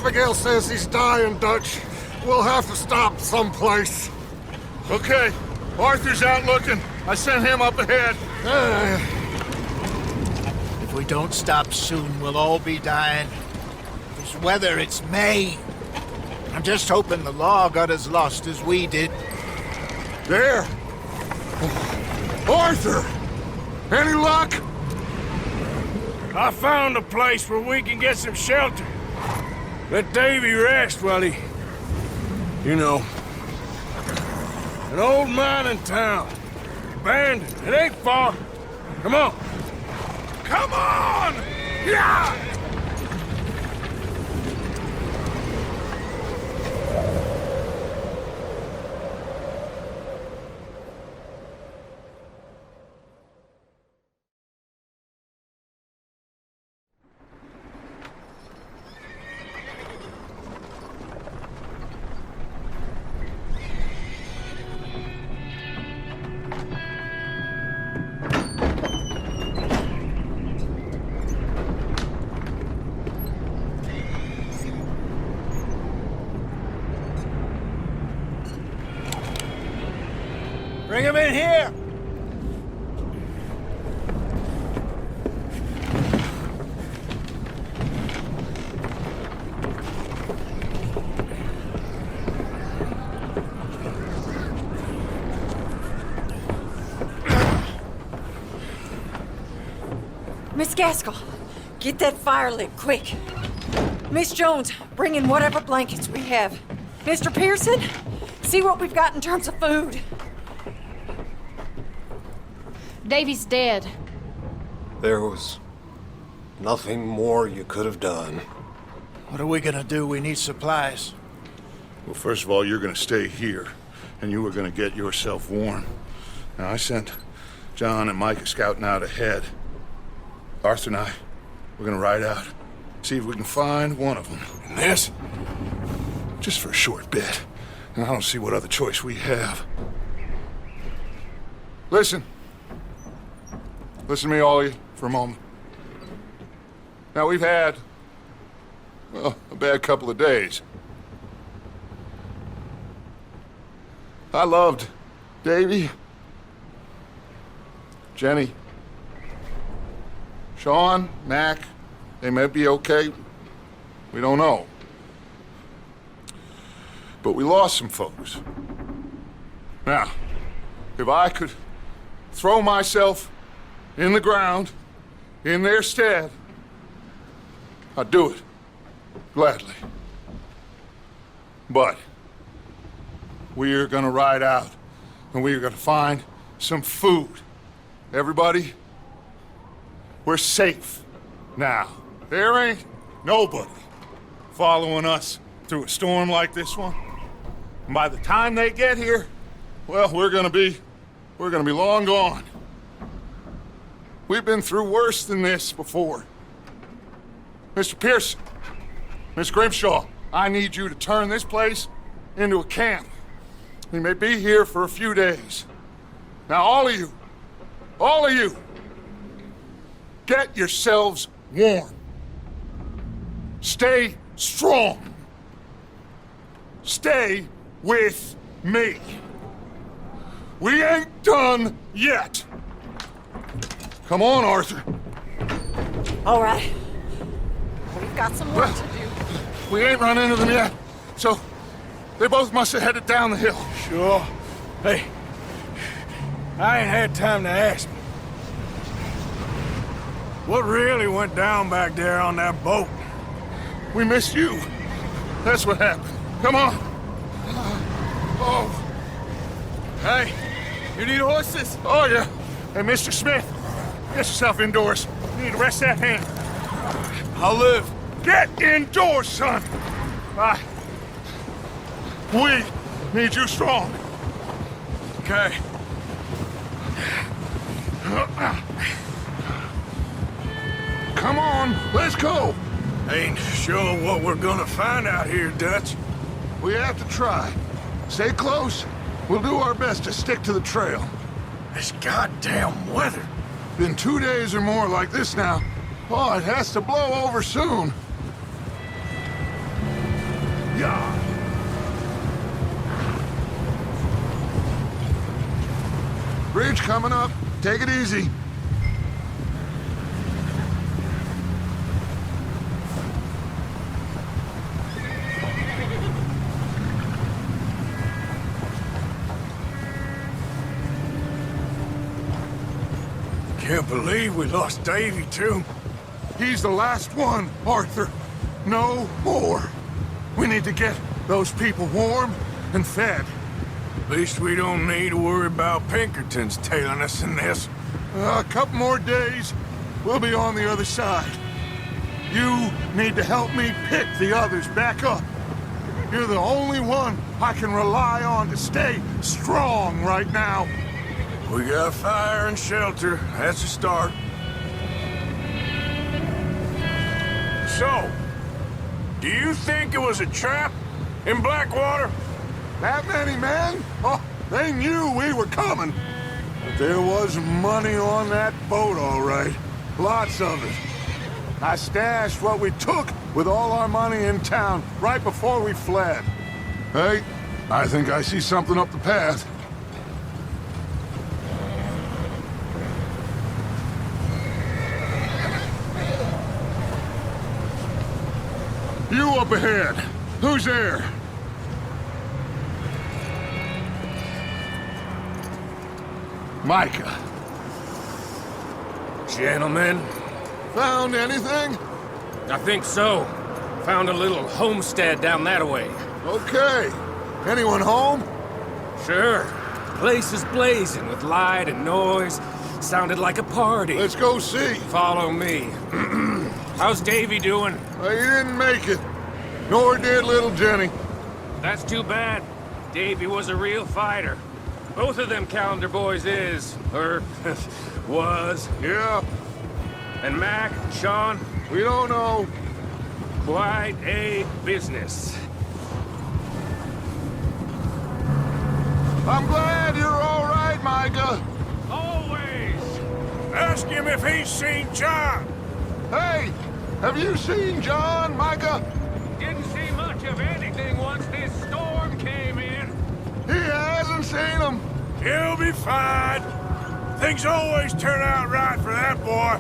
Abigail says he's dying, Dutch. We'll have to stop someplace. Okay, Arthur's out looking. I sent him up ahead. If we don't stop soon, we'll all be dying. This weather, it's May. I'm just hoping the law got as lost as we did. There! Arthur! Any luck? I found a place where we can get some shelter. Let Davy rest while he... You know. An old mining town. Abandoned. It ain't far. Come on. Come on! Yeah! Bring him in here! Miss Gaskell, get that fire lit, quick. Miss Jones, bring in whatever blankets we have. Mr. Pearson, see what we've got in terms of food. Davy's dead. There was nothing more you could have done. What are we gonna do? We need supplies. Well, first of all, you're gonna stay here, and you are gonna get yourself warm. Now, I sent John and Micah scouting out ahead. Arthur and I, we're gonna ride out, see if we can find one of them. And this, just for a short bit. And I don't see what other choice we have. Listen. Listen to me, all of you, for a moment. Now, we've had, well, a bad couple of days. I loved Davy, Jenny, Sean, Mac. They may be okay. We don't know. But we lost some folks. Now, if I could throw myself in the ground, in their stead, I'd do it, gladly. But we're gonna ride out, and we're gonna find some food. Everybody, we're safe now. There ain't nobody following us through a storm like this one. And by the time they get here, well, we're gonna be long gone. We've been through worse than this before. Mr. Pearson, Miss Grimshaw, I need you to turn this place into a camp. We may be here for a few days. Now, all of you, get yourselves warm. Stay strong. Stay with me. We ain't done yet. Come on, Arthur. All right. We've got some work to do. We ain't run into them yet, so they both must have headed down the hill. Sure. Hey, I ain't had time to ask. What really went down back there on that boat? We missed you. That's what happened. Come on. Oh. Hey, you need horses? Oh, yeah. Hey, Mr. Smith, get yourself indoors. You need to rest that hand. I'll live. Get indoors, son. We need you strong. Okay. Come on, let's go. Ain't sure what we're gonna find out here, Dutch. We have to try. Stay close. We'll do our best to stick to the trail. This goddamn weather. Been 2 days or more like this now. Oh, it has to blow over soon. Yeah. Bridge coming up. Take it easy. Can't believe we lost Davy, too. He's the last one, Arthur. No more. We need to get those people warm and fed. At least we don't need to worry about Pinkertons tailing us in this. A couple more days, we'll be on the other side. You need to help me pick the others back up. You're the only one I can rely on to stay strong right now. We got fire and shelter. That's a start. So, do you think it was a trap in Blackwater? That many men? Oh, they knew we were coming. But there was money on that boat, all right. Lots of it. I stashed what we took with all our money in town right before we fled. Hey, I think I see something up the path. You up ahead. Who's there? Micah. Gentlemen, Found anything? I think so. Found a little homestead down that way. Okay. Anyone home? Sure. Place is blazing with light and noise. Sounded like a party. Let's go see. Follow me. How's Davy doing? He didn't make it. Nor did little Jenny. That's too bad. Davy was a real fighter. Both of them Calendar boys is, or was. Yeah, And Mac, Sean, we don't know. quite a business. I'm glad you're all right, Micah. Always! Ask him if he's seen John. Hey, have you seen John, Micah? Didn't see much of anything once this storm came in. He hasn't seen him. He'll be fine. Things always turn out right for that boy.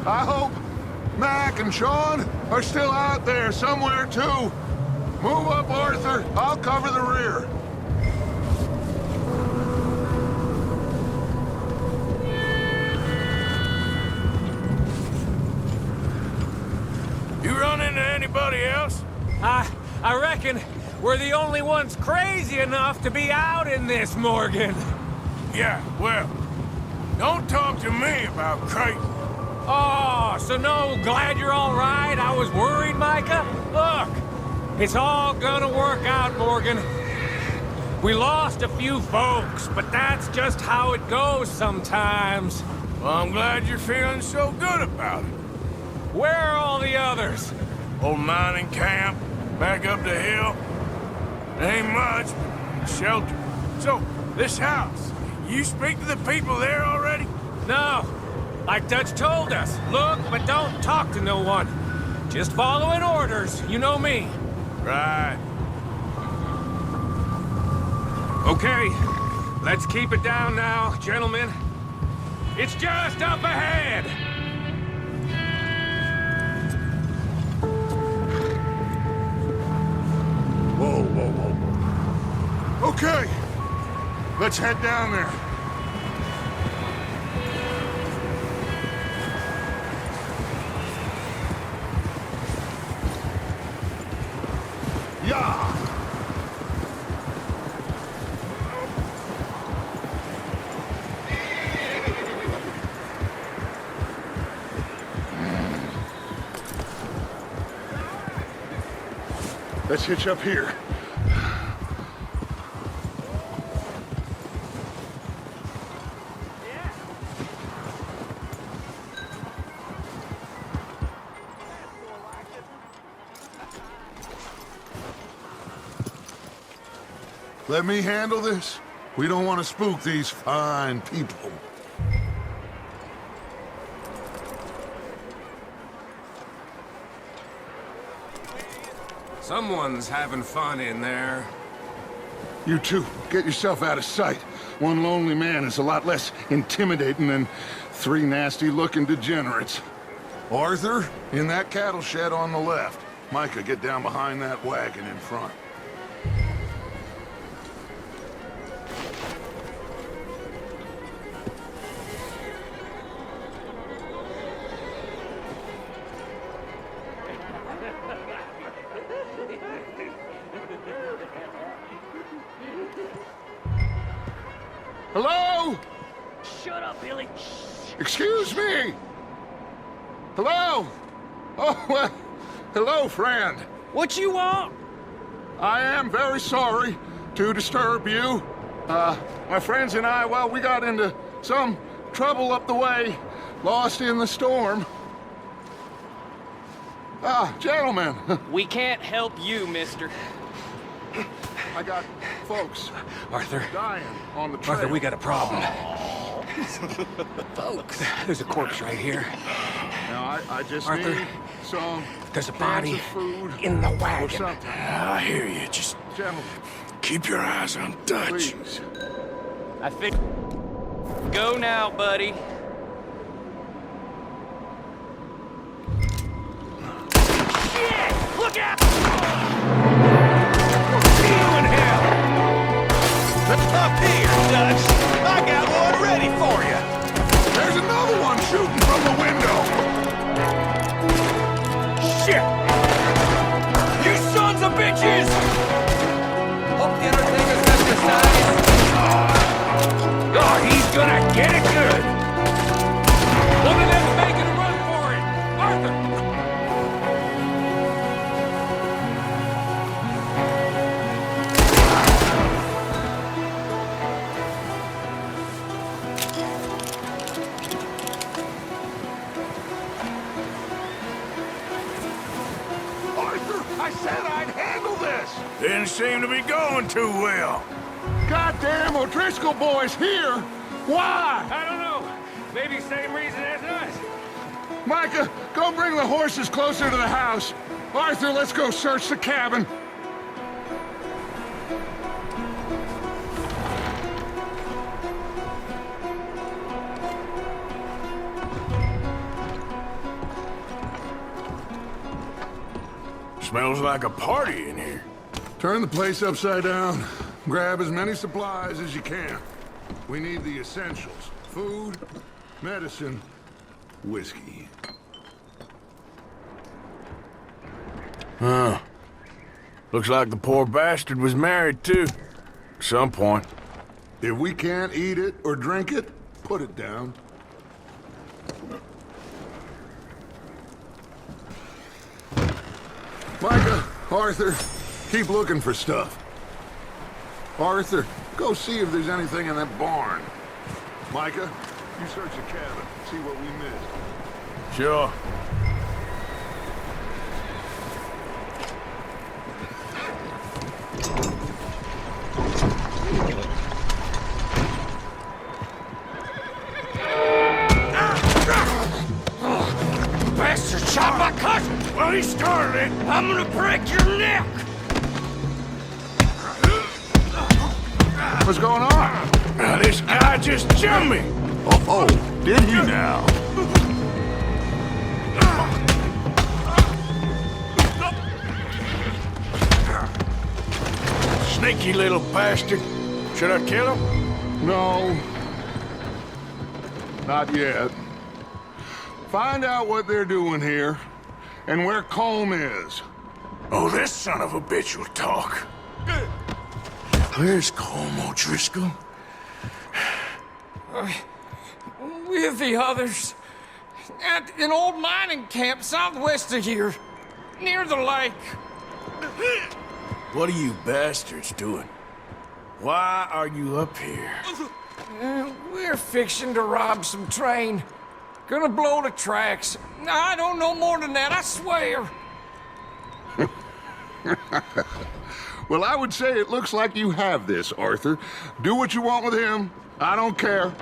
I hope Mac and Sean are still out there somewhere, too. Move up, Arthur. I'll cover the rear. You run into anybody else? I reckon we're the only ones crazy enough to be out in this, Morgan. Yeah, well, don't talk to me about crazy. Oh, so no, glad you're all right. I was worried, Micah. Look, it's all gonna work out, Morgan. We lost a few folks, but that's just how it goes sometimes. Well, I'm glad you're feeling so good about it. Where are all the others? Old mining camp, back up the hill. Ain't much, but shelter. So, this house, you speak to the people there already? No, like Dutch told us. Look, but don't talk to no one. Just following orders, you know me. Right. Okay, let's keep it down now, gentlemen. It's just up ahead. Whoa, whoa, whoa. Okay, let's head down there. Yeah. Let's hitch up here. Let me handle this. We don't want to spook these fine people. Someone's having fun in there. You two, get yourself out of sight. One lonely man is a lot less intimidating than 3 nasty-looking degenerates. Arthur, in that cattle shed on the left. Micah, get down behind that wagon in front. Hello? Shut up, Billy. Excuse me? Hello? Oh, well, hello, friend. What you want? I am very sorry to disturb you. My friends and I, well, we got into some trouble up the way, lost in the storm. Gentlemen, We can't help you, mister. I got folks Arthur. dying on the trail. Arthur, we got a problem. Folks. There's a corpse right here. Now, I just Arthur, need some There's a cans body of food in the or wagon. something. I hear you. Just Gentlemen, keep your eyes on Dutch. please. I think. Go now, buddy. Shit! Look out! See you in hell! Up here, Dutch. I got one ready for you. There's another one shooting from the window. Shit! You sons of bitches! Hope the entertainer's got your size. Oh, he's gonna get it good! One of them's making a run for it! Arthur! Arthur, I said I'd handle this. Didn't seem to be going too well. Goddamn O'Driscoll boys here. Why? I don't know. Maybe same reason as us. Micah, go bring the horses closer to the house. Arthur, let's go search the cabin. Smells like a party in here. Turn the place upside down. Grab as many supplies as you can. We need the essentials. Food, medicine, whiskey. Huh. Looks like the poor bastard was married, too. At some point. If we can't eat it or drink it, put it down. Micah, Arthur, keep looking for stuff. Arthur, go see if there's anything in that barn. Micah, you search the cabin, see what we missed. Sure. Bastard shot my cousin! Well, he started it. I'm gonna break your neck! What's going on? Now, this guy just jumped me. Oh, did he now? Sneaky little bastard. Should I kill him? No. Not yet. Find out what they're doing here, and where Colm is. Oh, this son of a bitch will talk. Where's Colm O'Driscoll? With the others. At an old mining camp southwest of here. Near the lake. What are you bastards doing? Why are you up here? We're fixing to rob some train. Gonna blow the tracks. I don't know more than that, I swear. Well, I would say it looks like you have this, Arthur. Do what you want with him. I don't care.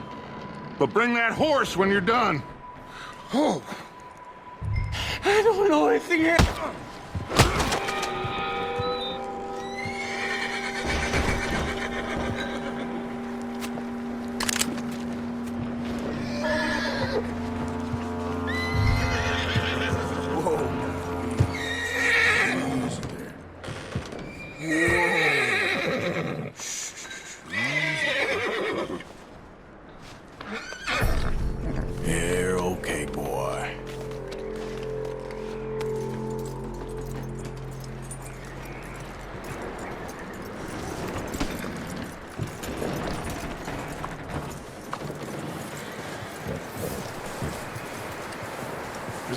But bring that horse when you're done. Oh. I don't know anything else.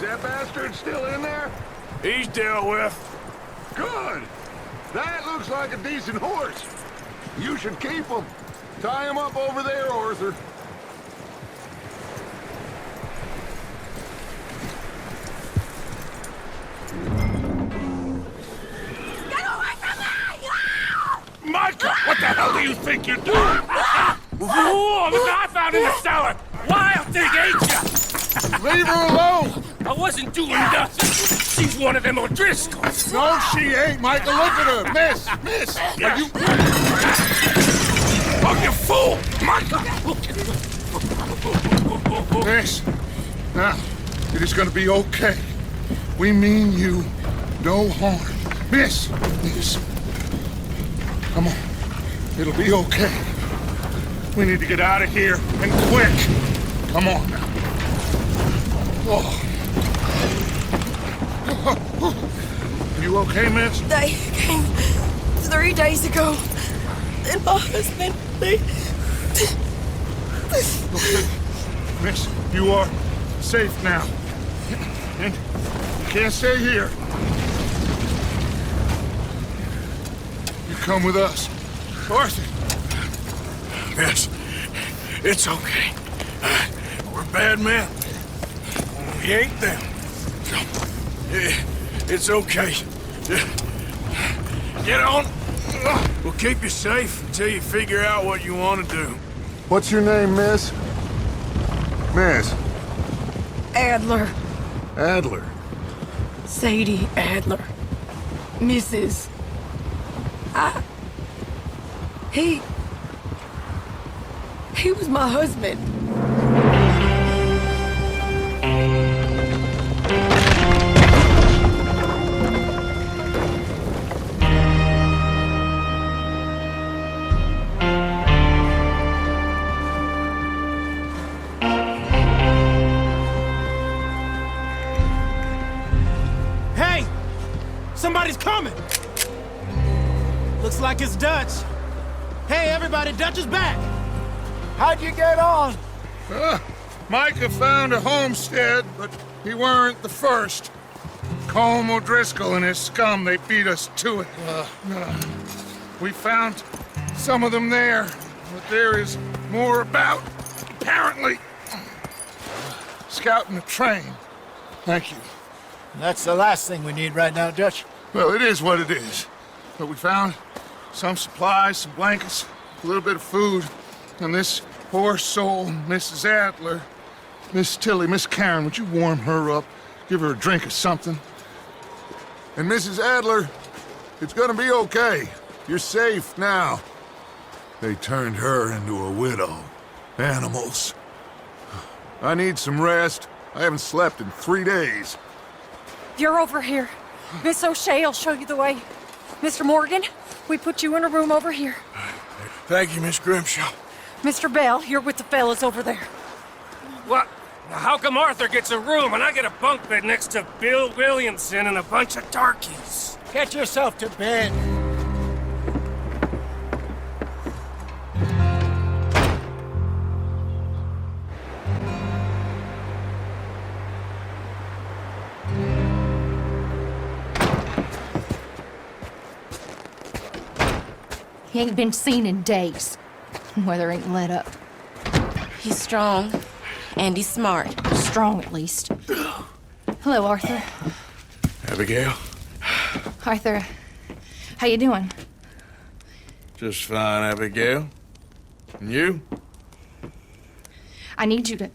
that bastard still in there? He's dealt with. Good. That looks like a decent horse. You should keep him. Tie him up over there, Arthur. Micah, what the hell do you think you're doing? Whoa, the guy found in the cellar. Wild thing, ain't ya? Leave her alone! I wasn't doing nothing. She's one of them O'Driscolls. No, she ain't, Michael. Look at her. Miss! Are you... Oh, you fool! Micah! Miss, now, it is gonna be okay. We mean you no harm. Miss! Come on. It'll be okay. We need to get out of here, and quick. Come on now. Oh. You okay, miss? They came 3 days ago. And my husband, Okay. Miss, you are safe now. And you can't stay here. You come with us. Arthur. Miss, it's okay. We're bad men. We ain't them. It's okay. Get on. We'll keep you safe until you figure out what you want to do. What's your name, miss? Miss. Adler, Adler. Sadie Adler, Mrs. He was my husband. Hey! Somebody's coming! Looks like it's Dutch. Hey, everybody, Dutch is back! How'd you get on? Micah found a homestead, but he weren't the first. Colm O'Driscoll and his scum, they beat us to it. We found some of them there, but there is more about, apparently. Scouting the train. Thank you. That's the last thing we need right now, Dutch. Well, it is what it is. But we found some supplies, some blankets, a little bit of food, and this poor soul, Mrs. Adler, Miss Tilly, Miss Karen, would you warm her up? Give her a drink or something? And Mrs. Adler, it's gonna be okay. You're safe now. They turned her into a widow. Animals. I need some rest. I haven't slept in 3 days. You're over here. Miss O'Shea will show you the way. Mr. Morgan, we put you in a room over here. Thank you, Miss Grimshaw. Mr. Bell, you're with the fellas over there. What? How come Arthur gets a room and I get a bunk bed next to Bill Williamson and a bunch of darkies? Get yourself to bed. He ain't been seen in days. Weather ain't let up. He's strong, and he's smart. Strong, at least. Hello, Arthur. Abigail? Arthur, how you doing? Just fine, Abigail. And you? I need you to...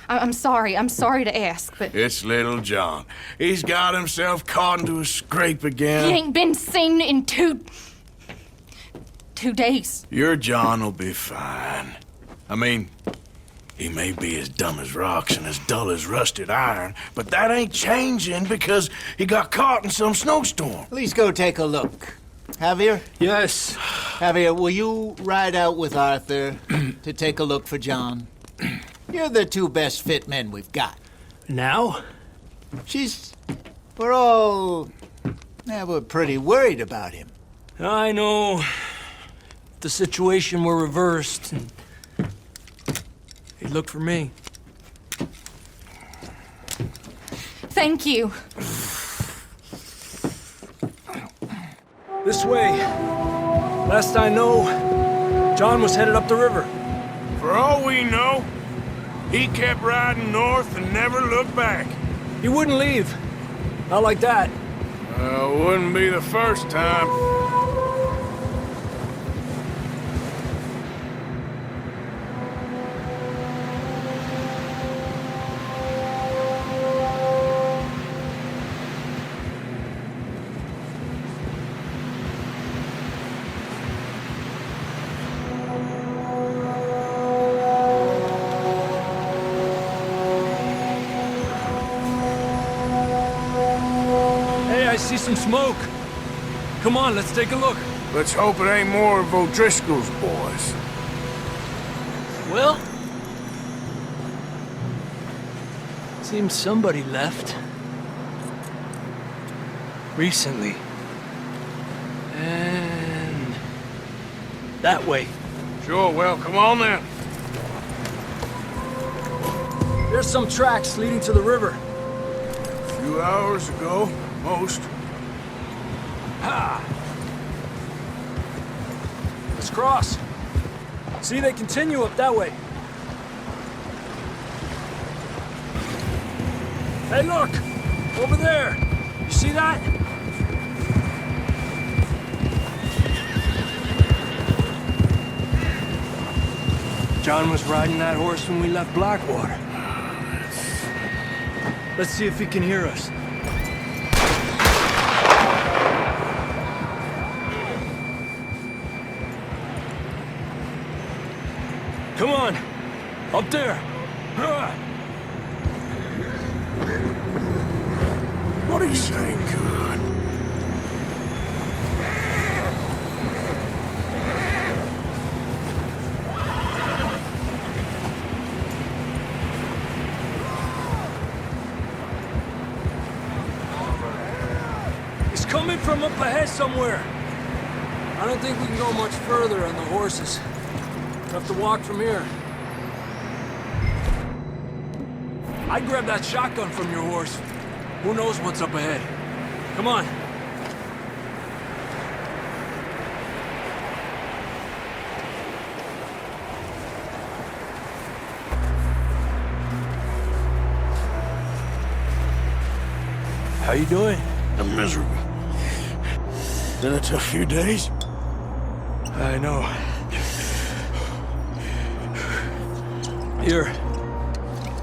I'm sorry to ask, but... It's little John. He's got himself caught into a scrape again. He ain't been seen in 2 days. Your John will be fine. I mean, he may be as dumb as rocks and as dull as rusted iron, but that ain't changing because he got caught in some snowstorm. Please go take a look. Javier? Yes. Javier, will you ride out with Arthur to take a look for John? You're the 2 best fit men we've got. Now? We're all... we're pretty worried about him. I know. If the situation were reversed, and he'd look for me. Thank you. This way. Last I know, John was headed up the river. For all we know, he kept riding north and never looked back. He wouldn't leave. Not like that. Wouldn't be the first time. I see some smoke. Come on, let's take a look. Let's hope it ain't more of O'Driscoll's boys. Well, seems somebody left. Recently. And that way. Sure, well, come on then. There's some tracks leading to the river. A few hours ago, most. Ha! Let's cross. See, they continue up that way. Hey, look! Over there! You see that? John was riding that horse when we left Blackwater. Let's see if he can hear us. Come on! Up there! What are you saying, God? He's coming from up ahead somewhere. I don't think we can go much further on the horses. We'll have to walk from here. I'd grab that shotgun from your horse. Who knows what's up ahead? Come on. How you doing? I'm miserable. Been a tough few days. I know. Here.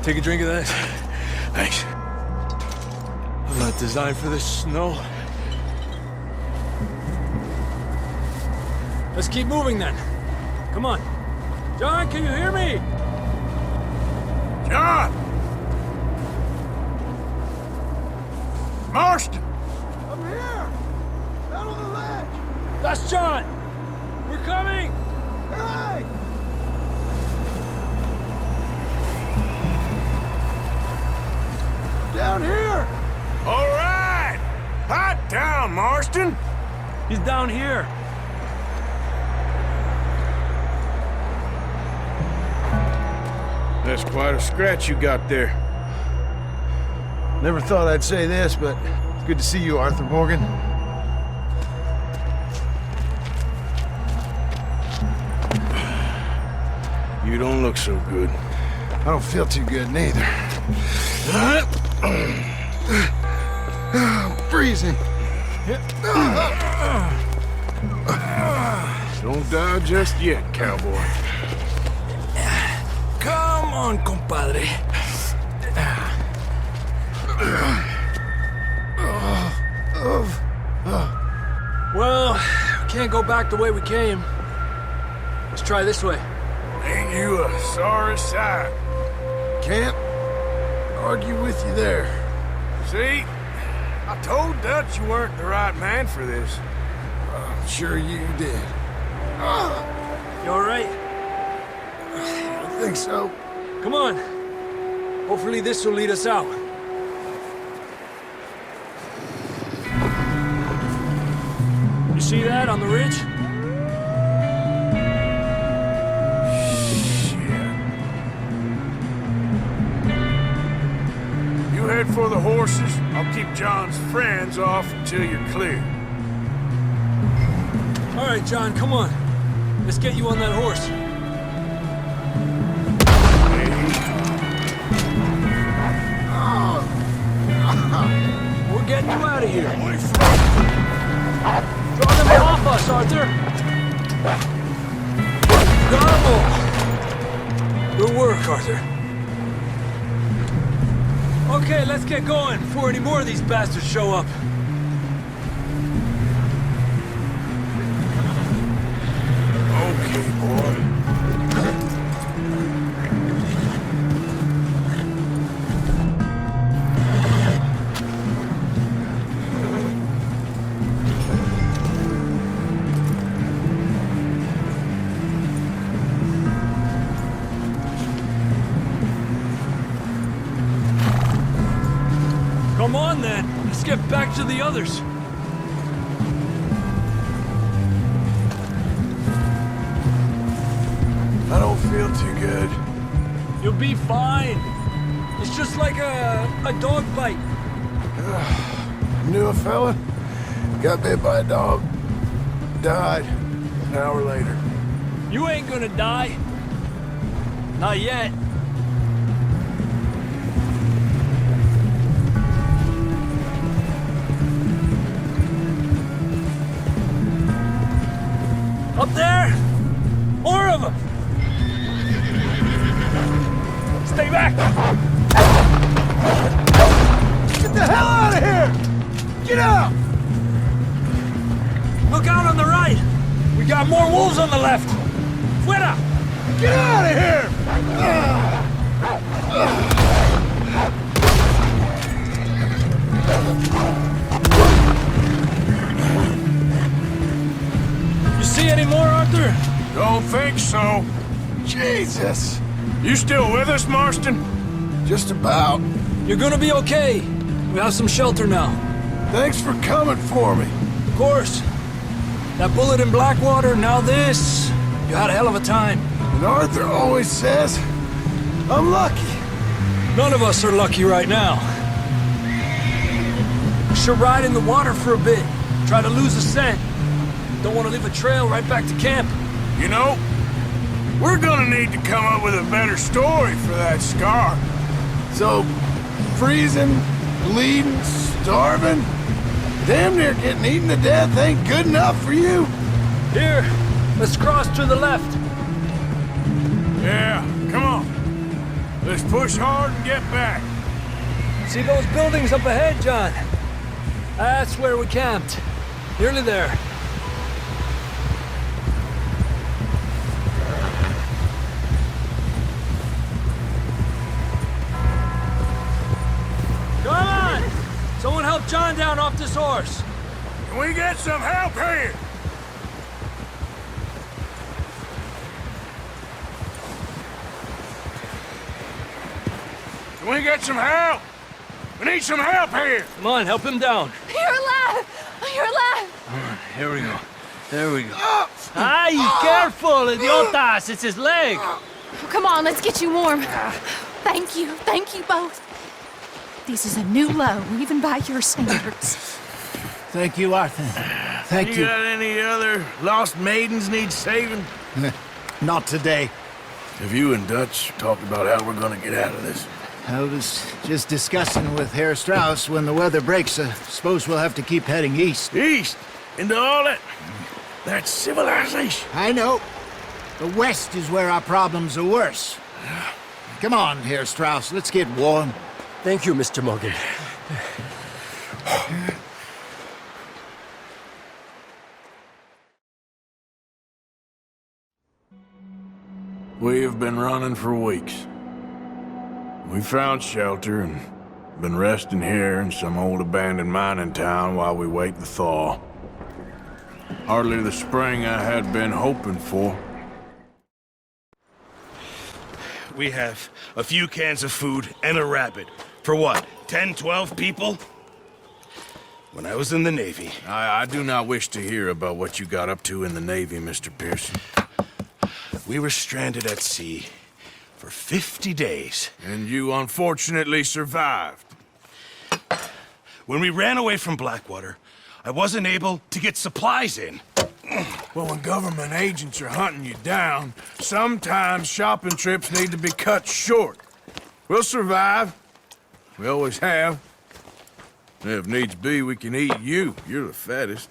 Take a drink of that. Thanks. I'm not designed for this snow. Let's keep moving then. Come on. John, can you hear me? John! Marston! I'm here! Out on the ledge! That's John! We're coming! Hey! Down here! All right! Hot down, Marston! He's down here. That's quite a scratch you got there. Never thought I'd say this, but it's good to see you, Arthur Morgan. You don't look so good. I don't feel too good, neither. Freezing. Don't die just yet, cowboy. Come on, compadre. Well, we can't go back the way we came. Let's try this way. Ain't you a sorry sight? Can't argue with you there. See? I told Dutch you weren't the right man for this. I'm sure you did. You all right? I think so. Come on. Hopefully this will lead us out. You see that on the ridge? You head for the horses. I'll keep John's friends off until you're clear. All right, John, come on. Let's get you on that horse. We're getting you out of here. Draw them off us, Arthur. Got them all. Good work, Arthur. Okay, let's get going before any more of these bastards show up. Okay, boy. Come on, then. Let's get back to the others. I don't feel too good. You'll be fine. It's just like a dog bite. Knew a fella, got bit by a dog, died an hour later. You ain't gonna die. Not yet. Up there! More of them! Stay back! Get the hell out of here! Get out! Look out on the right! We got more wolves on the left! Fuera! Get out of here! You see any more, Arthur? Don't think so. Jesus! You still with us, Marston? Just about. You're gonna be okay. We have some shelter now. Thanks for coming for me. Of course. That bullet in Blackwater, now this. You had a hell of a time. And Arthur always says, I'm lucky. None of us are lucky right now. We should ride in the water for a bit. Try to lose a scent. Don't want to leave a trail right back to camp. You know, we're gonna need to come up with a better story for that scar. So, freezing, bleeding, starving, damn near getting eaten to death ain't good enough for you? Here, let's cross to the left. Yeah, come on. Let's push hard and get back. See those buildings up ahead, John? That's where we camped. Nearly there. Come on! Someone help John down off this horse. Can we get some help here? Can we get some help? We need some help here! Come on, help him down. You're alive! You're alive! All right, here we go. There we go. Ay, careful, idiotas! It's his leg! Come on, let's get you warm. Thank you both. This is a new low, even by your standards. Thank you, Arthur. Thank you. You got any other lost maidens need saving? Not today. Have you and Dutch talked about how we're gonna get out of this? I was just discussing with Herr Strauss when the weather breaks. I suppose we'll have to keep heading east. East? Into all that civilization? I know. The west is where our problems are worse. Come on, Herr Strauss, let's get warm. Thank you, Mr. Morgan. We have been running for weeks. We found shelter and been resting here in some old abandoned mining town while we wait the thaw. Hardly the spring I had been hoping for. We have a few cans of food and a rabbit. For what, 10, 12 people? When I was in the Navy... I do not wish to hear about what you got up to in the Navy, Mr. Pearson. We were stranded at sea for 50 days. And you unfortunately survived. When we ran away from Blackwater, I wasn't able to get supplies in. Well, when government agents are hunting you down, sometimes shopping trips need to be cut short. We'll survive. We always have. If needs be, we can eat you. You're the fattest.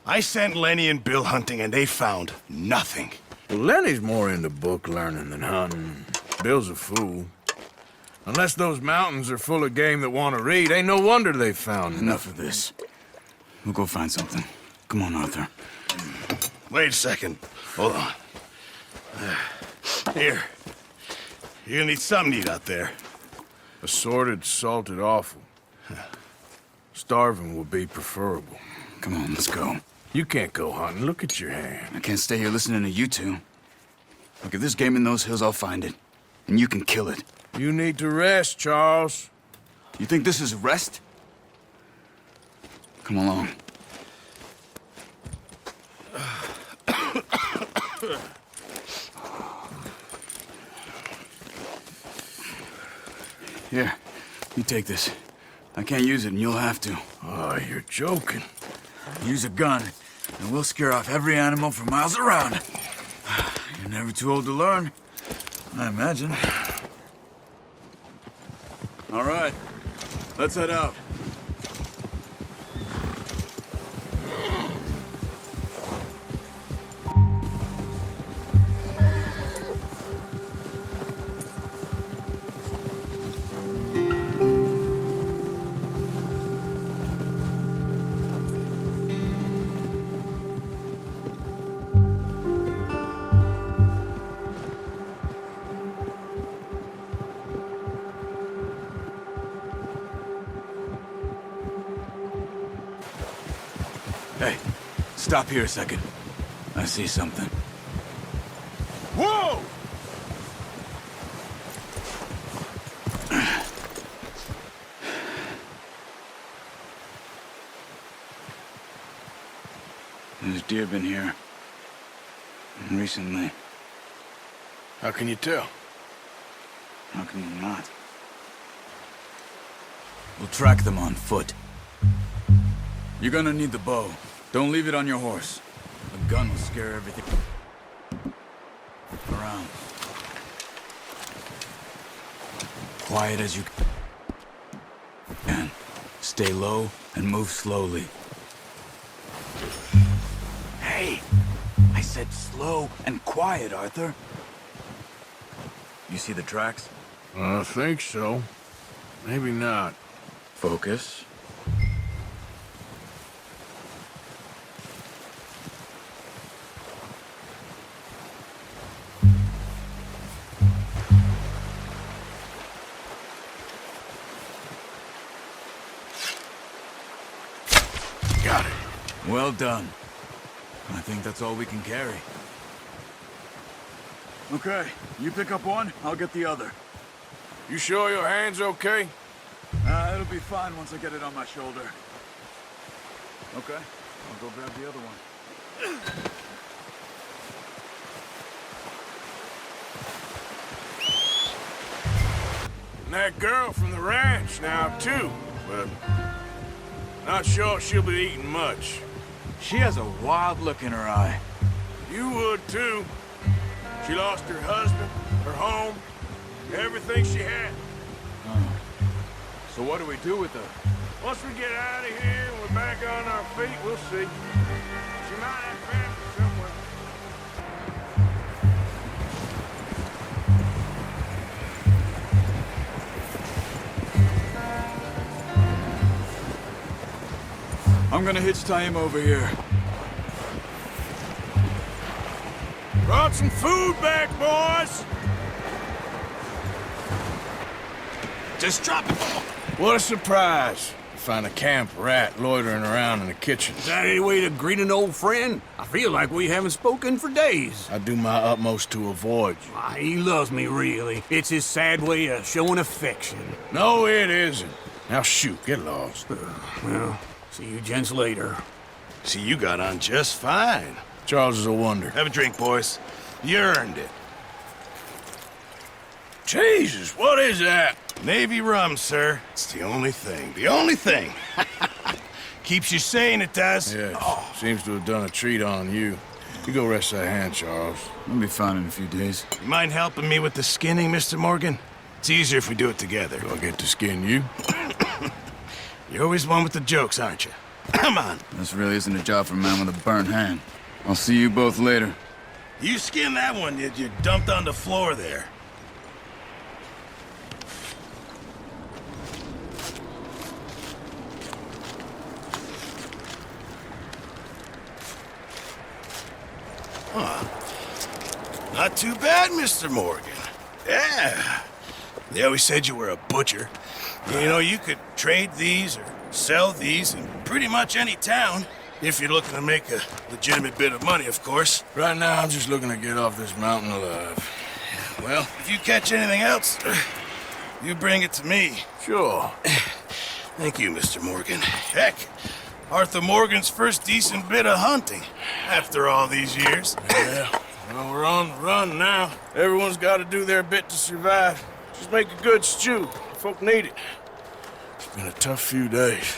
I sent Lenny and Bill hunting, and they found nothing. Well, Lenny's more into book learning than hunting. Bill's a fool. Unless those mountains are full of game that want to read, ain't no wonder they found Enough of this. We'll go find something. Come on, Arthur. Wait a second. Hold on. Here. You're gonna need something to eat out there. Assorted, salted offal. Starving would be preferable. Come on, let's go. You can't go hunting. Look at your hand. I can't stay here listening to you two. Look, if there's game in those hills, I'll find it. And you can kill it. You need to rest, Charles. You think this is rest? Come along. Here, you take this. I can't use it, and you'll have to. Oh, you're joking. Use a gun, and we'll scare off every animal for miles around. You're never too old to learn, I imagine. All right, let's head out. Hey, stop here a second. I see something. Whoa! There's deer been here. Recently. How can you tell? How can you not? We'll track them on foot. You're gonna need the bow. Don't leave it on your horse. A gun will scare everything around. Quiet as you can. Stay low and move slowly. Hey! I said slow and quiet, Arthur. You see the tracks? I think so. Maybe not. Focus. Got it. Well done. I think that's all we can carry. Okay, you pick up one, I'll get the other. You sure your hand's okay? It'll be fine once I get it on my shoulder. Okay, I'll go grab the other one. And that girl from the ranch now, too, but not sure she'll be eating much. She has a wild look in her eye. You would, too. She lost her husband, her home, everything she had. So what do we do with her? Once we get out of here and we're back on our feet, we'll see. She might have family somewhere. I'm gonna hitch tie him over here. Brought some food back, boys! Just drop it. What a surprise. Find a camp rat loitering around in the kitchen. Is that any way to greet an old friend? I feel like we haven't spoken for days. I do my utmost to avoid you. He loves me, really. It's his sad way of showing affection. No, it isn't. Now shoot, get lost. Well, see you gents later. See, you got on just fine. Charles is a wonder. Have a drink, boys. You earned it. Jesus, what is that? Navy rum, sir. It's the only thing. The only thing. Keeps you sane, it does. Yeah, seems to have done a treat on you. You go rest that hand, Charles. We'll be fine in a few days. You mind helping me with the skinning, Mr. Morgan? It's easier if we do it together. Do I get to skin you? You're always one with the jokes, aren't you? Come on. This really isn't a job for a man with a burnt hand. I'll see you both later. You skinned that one you dumped on the floor there. Huh. Not too bad, Mr. Morgan. Yeah. They always said you were a butcher. You know, you could trade these or sell these in pretty much any town. If you're looking to make a legitimate bit of money, of course. Right now, I'm just looking to get off this mountain alive. Well, if you catch anything else, you bring it to me. Sure. Thank you, Mr. Morgan. Heck, Arthur Morgan's first decent bit of hunting after all these years. Yeah, well, we're on the run now. Everyone's got to do their bit to survive. Just make a good stew. Folk need it. It's been a tough few days.